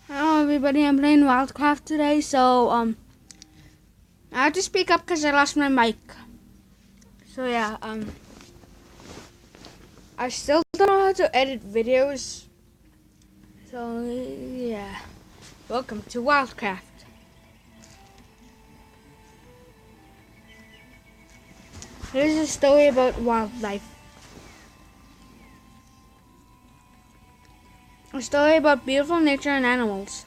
Hello everybody, I'm playing Wildcraft today, so I have to speak up because I lost my mic. So yeah, I still don't know how to edit videos. So yeah, welcome to Wildcraft. Here's a story about wildlife. A story about beautiful nature and animals.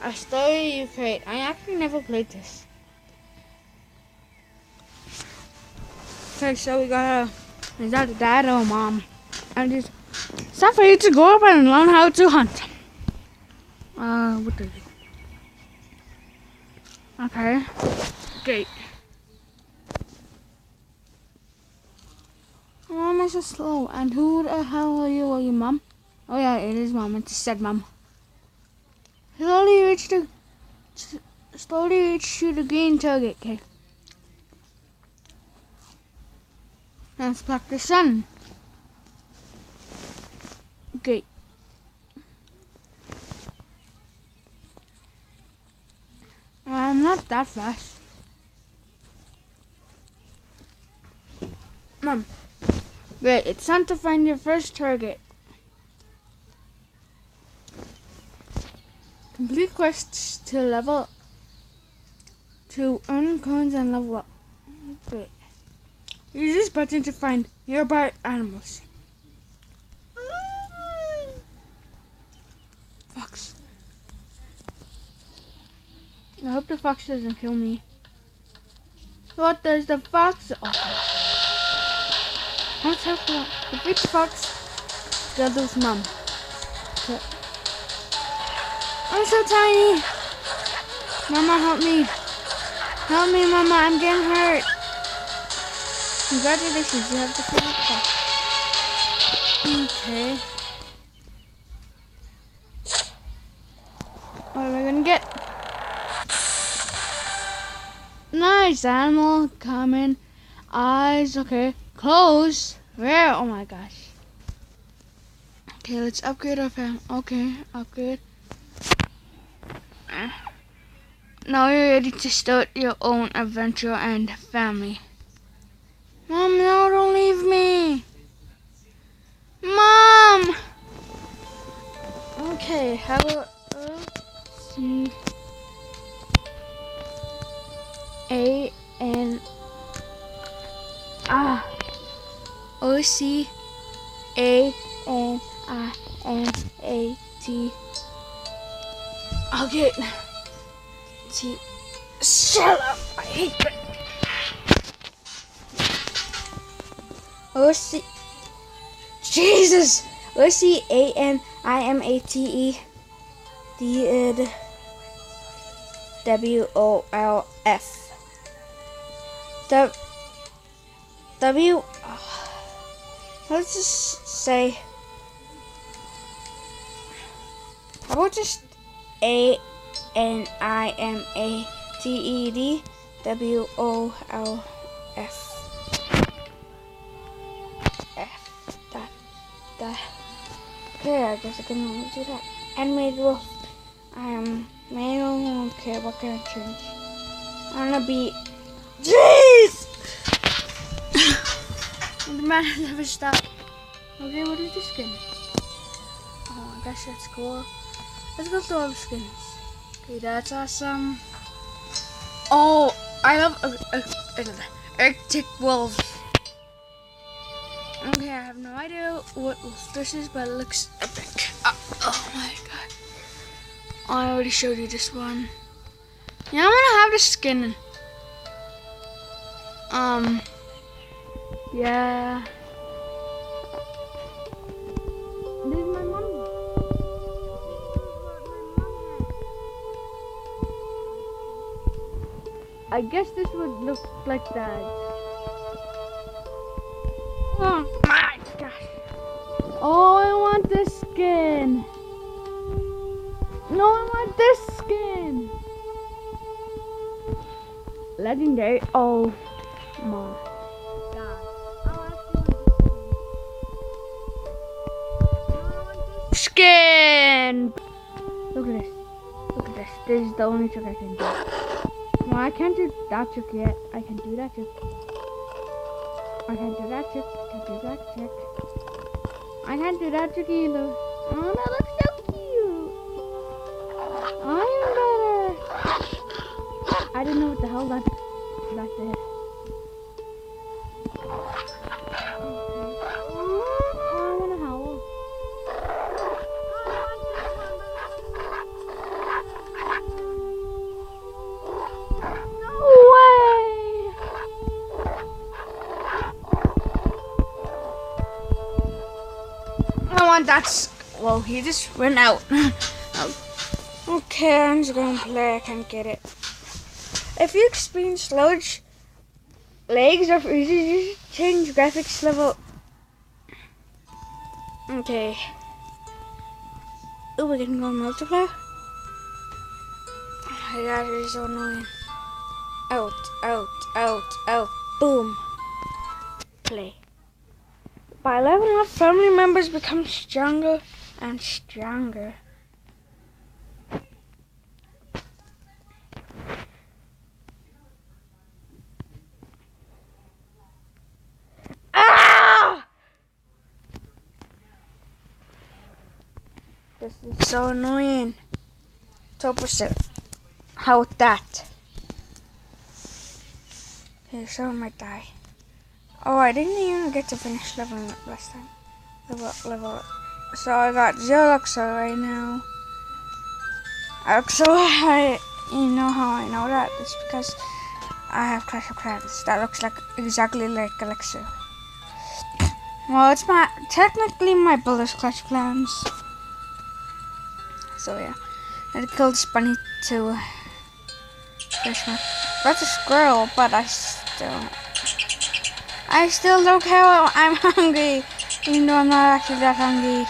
A story you create. I actually never played this. Okay, so we got is that a dad or a mom? And it's time for you to go up and learn how to hunt. What is it? Okay. Great. Why am I so slow? And who the hell are you? Are you mom? Oh yeah, it is mom. It just said mom. Slowly reach to the green target. Okay. Let's block the sun. Great. I'm not that fast. Mom. Great. It's time to find your first target. Complete quests to earn coins and level up. Great. Use this button to find nearby animals. Fox. I hope the fox doesn't kill me. What does the fox offer? Let's help the big fox Gaddle's mom. Okay. I'm so tiny. Mama, help me. Help me, Mama. I'm getting hurt. Congratulations, you have the favorite fox. Okay. What am I gonna get? Nice animal. Coming. Eyes. Okay. Clothes. Where? Oh my gosh. Okay, let's upgrade our fam. Okay, upgrade. Now you're ready to start your own adventure and family. Mom, no, don't leave me. Mom! Okay, how about C A N O C A N I N A T. Okay. T. Shut up! I hate that. O C. Jesus. O C A N I M A T E. D W O L F. W. Let's just say. How about just A N I M A T E D W O L F. That. Okay, I guess I can only do that. Animated wolf. I don't care what can I change. I'm gonna be. Jeez! The man never stopped. Okay, what is the skin? Oh, I guess that's cool. Let's go through all the skins. Okay, that's awesome. Oh, I love Arctic wolves. Okay, I have no idea what wolf this is, but it looks epic. Oh my god. Oh, I already showed you this one. Yeah, I'm gonna have the skin. Yeah. This is my mom. I guess this would look like that. Oh my gosh. Oh, I want this skin. No, I want this skin. Legendary. Oh my god. skin! Look at this. Look at this. This is the only trick I can do. Well, I can't do that trick yet. I can do that trick. I can't do that trick. Can't do that trick. I can't do that trick either. Oh, that looks so cute. I'm better. I didn't know what the hell that did. I wanna howl. No way! I want that. Well, he just went out. Okay, I'm just gonna play. I can't get it. If you experience large legs or if you change graphics level. Okay. Oh, we can go multiplayer. Oh my god, it is so annoying. Out, out, out, out. Boom. Play. By leveling up, family members become stronger and stronger. Ah! This is so annoying. 2%. How with that? Okay, so I might die. Oh, I didn't even get to finish leveling up last time. Level up. So I got 0 Luxor right now. So you know how I know that? It's because I have Clash of Clans. That looks like exactly like Elixir. Well, it's technically my brother's Clash of Clans. So yeah, I killed this bunny to finish my. That's a squirrel, but I still don't care. I'm hungry, even though I'm not actually that hungry.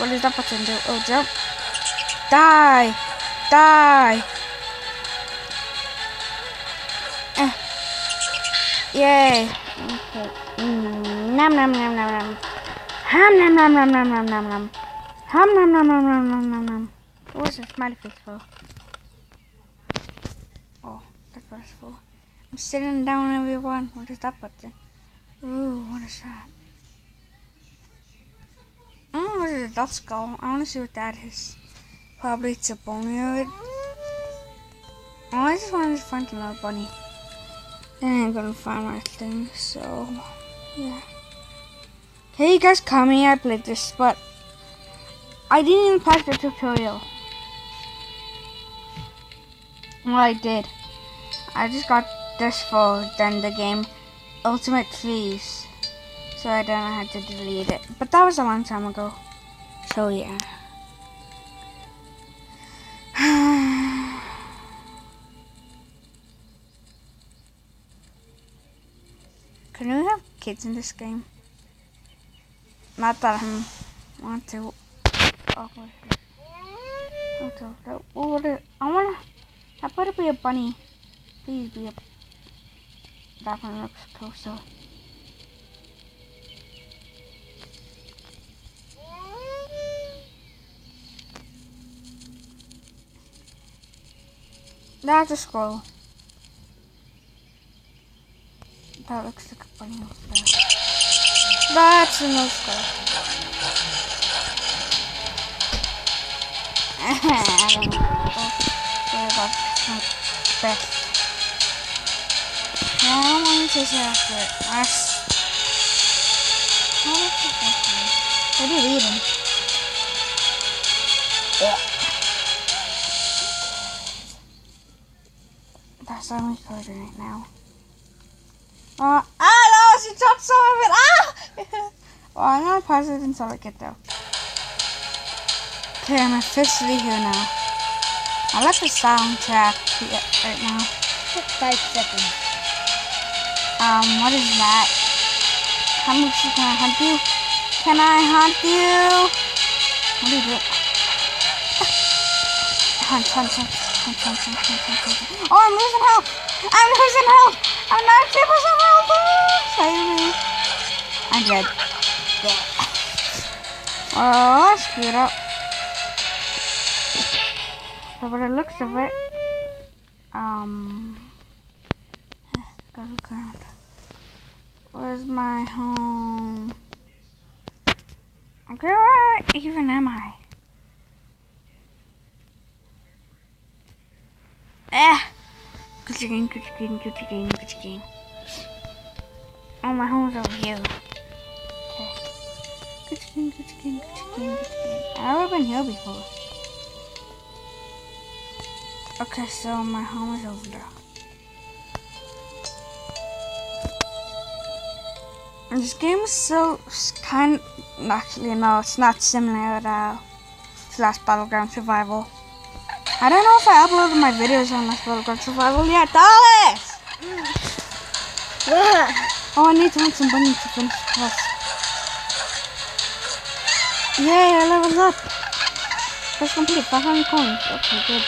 What does that button do? Oh, jump! Die! Die! Yay! Okay. Nom nom nom nom nom. Ham nom nom nom nom nom nom nom. Ham nom nom nom nom nom nom nom. What was the smiley face for? Oh, that was for. I'm sitting down, everyone. What is that button? Ooh, what is that? Oh, what is a dot skull? I want to see what that is. Probably it's a boneyard. Oh, I just wanted to find another bunny. Then I'm gonna find my thing, so yeah. Hey, you guys, call me. I played this, but I didn't even pass the tutorial. Well, I did. I just got this for then the game Ultimate Thieves, so I don't know how to delete it. But that was a long time ago. So yeah. Can we have kids in this game? Not that I want to. Oh, I wanna. I better be a bunny. Please be a. That one looks closer. That's a scroll. That looks like a bunny over there. That's a no scroll. I don't know. Sorry about my best. I don't want to say after it. How much is that? What are you eating? Yeah. That's how I'm recording right now. No, she dropped some of it. Ah! Well, I'm gonna pause it until I get there. Okay, I'm officially here now. I like the soundtrack right now. 5 seconds. What is that? How much can I hunt you? Can I hunt you? What do you do? Hunt, hunt, hunt, Oh, I'm losing health. I'm losing health. I'm 90% health. Save me. I'm dead. Oh, I screwed up. So by the looks of it, gotta look around. Where's my home? Okay, where even am I? Good game. Oh, my home's over here. Okay. Good game. I've never been here before. Okay, so my home is over there. And this game is so kind. Actually, no, it's not similar at all to Last Battleground Survival. I don't know if I uploaded my videos on Last Battleground Survival yet. Dallas! What? Oh, I need to hunt some bunnies to finish the quest. Yay, I leveled up. Quest complete, 500 coins. Okay, good.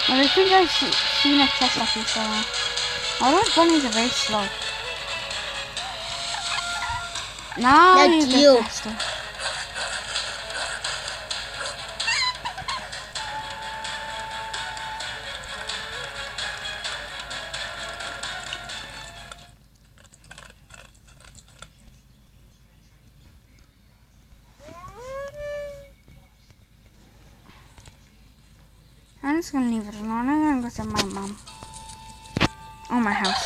Well, I think I've seen a chest like this somewhere. Oh, those bunnies are very slow. Now That's you you. get faster. I'm just gonna leave it alone. I'm gonna go to my mom. Oh, my house.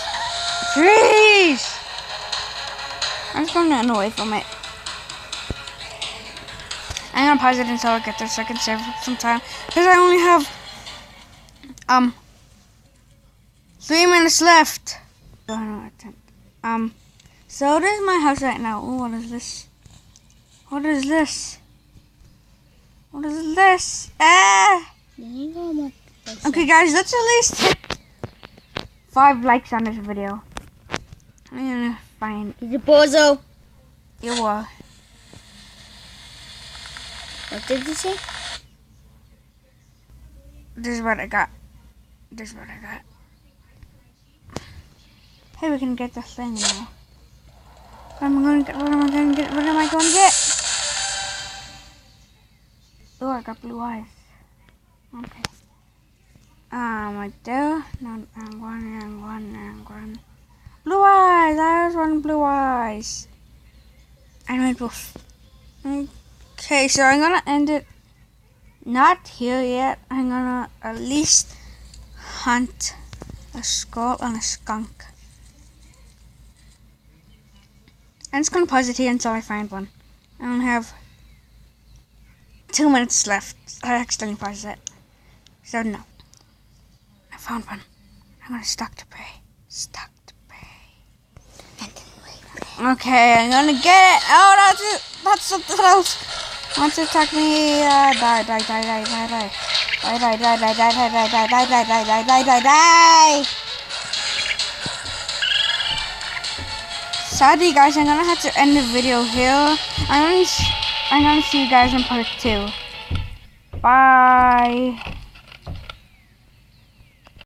Jeez! I'm just gonna run away from it. I'm gonna pause it until I get there so I can save some time. Because I only have 3 minutes left. So this is my house right now. Oh, what is this? What is this? What is this? Okay, guys, let's at least hit 5 likes on this video. I'm gonna find He's a bozo. you are. What did you say? This is what I got. Hey, we can get this thing now. What am I going to get? Oh, I got blue eyes. Okay. Right there. No, I'm going. Blue eyes! I just want blue eyes. I made both. Okay, so I'm gonna end it not here yet. I'm gonna at least hunt a skull and a skunk. I'm just gonna pause it here until I find one. I only have 2 minutes left. I accidentally paused it. So no. I found one. I'm gonna stalk the prey. Okay, I'm gonna get it. Oh, that's it. That's something else. Want to attack me? Die. Sadly, guys, I'm gonna have to end the video here. I'm gonna see you guys in part 2. Bye.